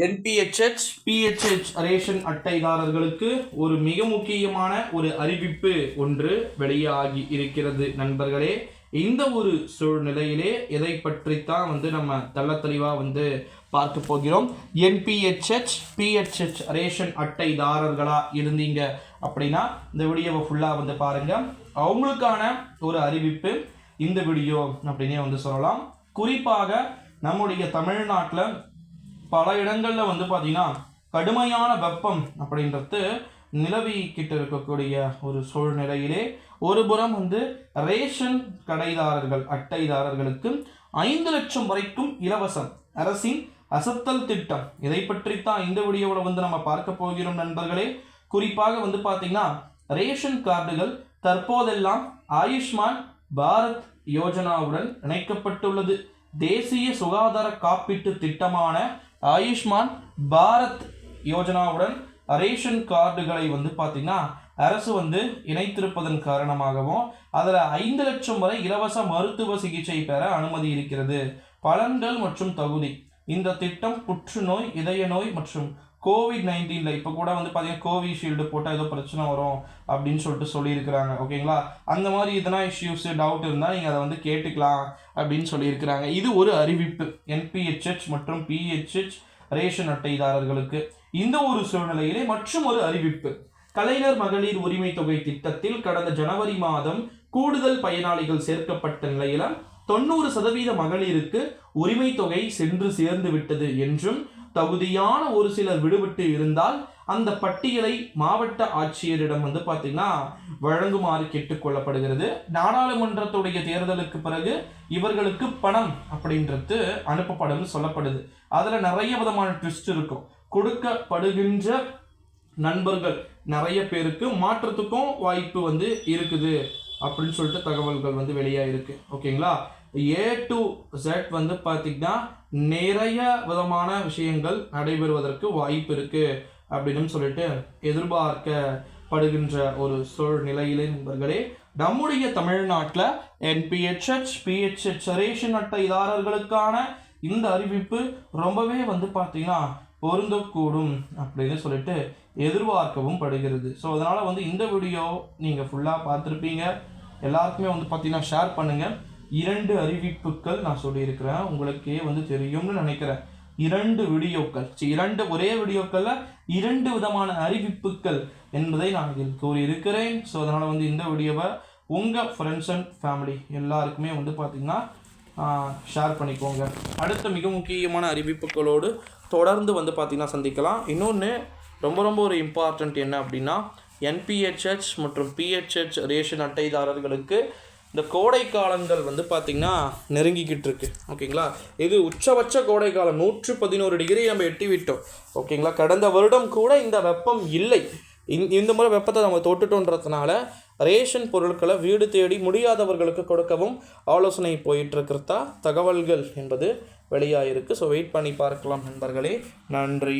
NPHH, PHH ration அட்டைதாரர்களுக்கு ஒரு மிக முக்கியமான ஒரு அறிவிப்பு ஒன்று வெளியாகி இருக்கிறது நண்பர்களே. இந்த ஒரு சூழ்நிலையிலே எதை பற்றித்தான் நம்ம தெளிவாக பார்க்க போகிறோம். என்பிஹெச்ஹெச், பிஹெச்ஹெச் ரேஷன் அட்டைதாரர்களா இருந்தீங்க அப்படின்னா இந்த வீடியோவை ஃபுல்லாக பாருங்க. அவங்களுக்கான ஒரு அறிவிப்பு இந்த வீடியோ அப்படின்னே சொல்லலாம். குறிப்பாக நம்முடைய தமிழ்நாட்டில் பல இடங்களில் பார்த்தீங்கன்னா கடுமையான வெப்பம் அப்படின்றது நிலவிக்கிட்டு இருக்கக்கூடிய ஒரு சூழ்நிலையிலே ஒருபுறம் ரேஷன் கடைதாரர்கள் அட்டைதாரர்களுக்கு 5 லட்சம் வரைக்கும் இலவசம் அரசின் அசத்தல் திட்டம். இதை பற்றித்தான் இந்த வீடியோவில் நம்ம பார்க்க போகிறோம் நண்பர்களே. குறிப்பாக பார்த்தீங்கன்னா ரேஷன் கார்டுகள் தற்போதெல்லாம் ஆயுஷ்மான் பாரத் யோஜனாவுடன் இணைக்கப்பட்டுள்ளது. தேசிய சுகாதார காப்பீட்டு திட்டமான ஆயுஷ்மான் பாரத் யோஜனாவுடன் ரேஷன் கார்டுகளை பார்த்தீங்கன்னா அரசு இணைத்திருப்பதன் காரணமாகவும் அதில் 5 லட்சம் வரை இலவச மருத்துவ சிகிச்சை பெற அனுமதி இருக்கிறது. பலன்கள் மற்றும் தகுதி. இந்த திட்டம் புற்றுநோய், இதய நோய் மற்றும் COVID-19 இப்போ கூட பார்த்தீங்கன்னா கோவிஷீல்டு போட்டால் ஏதோ பிரச்சனை வரும் அப்படின்னு சொல்லியிருக்கிறாங்க. ஓகேங்களா, அந்த மாதிரி எதனா இஷ்யூஸ் டவுட் இருந்தால் நீங்கள் அதை கேட்டுக்கலாம் அப்படின்னு சொல்லியிருக்கிறாங்க. இது ஒரு அறிவிப்பு என்பிஹெச்ஹெச் மற்றும் பிஹெச்ஹெச் ரேஷன் அட்டைதாரர்களுக்கு. இந்த ஒரு சூழ்நிலையிலே மற்றும் ஒரு அறிவிப்பு. கலைஞர் மகளிர் உரிமை தொகை திட்டத்தில் கடந்த ஜனவரி மாதம் கூடுதல் பயனாளிகள் சேர்க்கப்பட்ட நிலையில 90% மகளிருக்கு உரிமை தொகை சென்று சேர்ந்து விட்டது என்றும் தகுதியான ஒரு சிலர் விடுபட்டு இருந்தால் அந்த பட்டியலை மாவட்ட ஆட்சியரிடம் பார்த்தீங்கன்னா வழங்குமாறு கேட்டுக்கொள்ளப்படுகிறது. நாடாளுமன்றத்துடைய தேர்தலுக்கு பிறகு இவர்களுக்கு பணம் அப்படின்றது அனுப்பப்படும் சொல்லப்படுது. அதில் நிறைய விதமான ட்விஸ்ட் இருக்கும். கொடுக்கப்படுகின்ற நண்பர்கள் நிறைய பேருக்கு மாற்றத்துக்கும் வாய்ப்பு இருக்குது அப்படின்னு சொல்லிட்டு தகவல்கள் வெளியாயிருக்கு. ஓகேங்களா, A to Z பார்த்தீங்கன்னா நிறைய விதமான விஷயங்கள் நடைபெறுவதற்கு வாய்ப்பு இருக்கு அப்படின்னு சொல்லிட்டு எதிர்பார்க்கப்படுகின்ற ஒரு சூழ்நிலையிலே நண்பர்களே, நம்முடைய தமிழ்நாட்டில் என்பிஹெச்ஹெச், பிஹெச்ஹெச் ரேஷன் அட்டைதாரர்களுக்கான இந்த அறிவிப்பு ரொம்பவே பார்த்தீங்கன்னா பொருந்தக்கூடும் அப்படின்னு சொல்லிட்டு எதிர்பார்க்கவும் படுகிறது. ஸோ அதனால் இந்த வீடியோ நீங்கள் ஃபுல்லாக பார்த்துருப்பீங்க. எல்லாருக்குமே பார்த்தீங்கன்னா ஷேர் பண்ணுங்கள். 2 அறிவிப்புகள் நான் சொல்லியிருக்கிறேன், உங்களுக்கே தெரியும்னு நினைக்கிறேன். 2 வீடியோக்கள், ஒரே வீடியோக்களில் 2 விதமான அறிவிப்புகள் என்பதை நான் இதில் கூறியிருக்கிறேன். ஸோ அதனால் இந்த வீடியோவை உங்கள் ஃப்ரெண்ட்ஸ் அண்ட் ஃபேமிலி எல்லாருக்குமே பார்த்தீங்கன்னா ஷேர் பண்ணிக்கோங்க. அடுத்த மிக முக்கியமான அறிவிப்புகளோடு தொடர்ந்து பார்த்தீங்கன்னா சந்திக்கலாம். இன்னொன்று ரொம்ப ஒரு இம்பார்ட்டண்ட் என்ன அப்படின்னா, என்பிஹெச்ஹெச் மற்றும் பிஹெச்ஹெச் ரேஷன் அட்டைதாரர்களுக்கு இந்த கோடை காலங்கள் பார்த்தீங்கன்னா நெருங்கிக்கிட்டு இருக்கு. ஓகேங்களா, இது உச்சபட்ச கோடை காலம் 111 டிகிரி நம்ம எட்டி விட்டோம். ஓகேங்களா, கடந்த வருடம் கூட இந்த வெப்பம் இல்லை. இந்த முறை வெப்பத்தை நம்ம தொட்டுட்டோன்றதுனால ரேஷன் பொருட்களை வீடு தேடி முடியாதவர்களுக்கு கொடுக்கவும் ஆலோசனை போயிட்டுருக்கிறதா தகவல்கள் என்பது வெளியாகிருக்கு. ஸோ வெயிட் பண்ணி பார்க்கலாம் நண்பர்களே. நன்றி.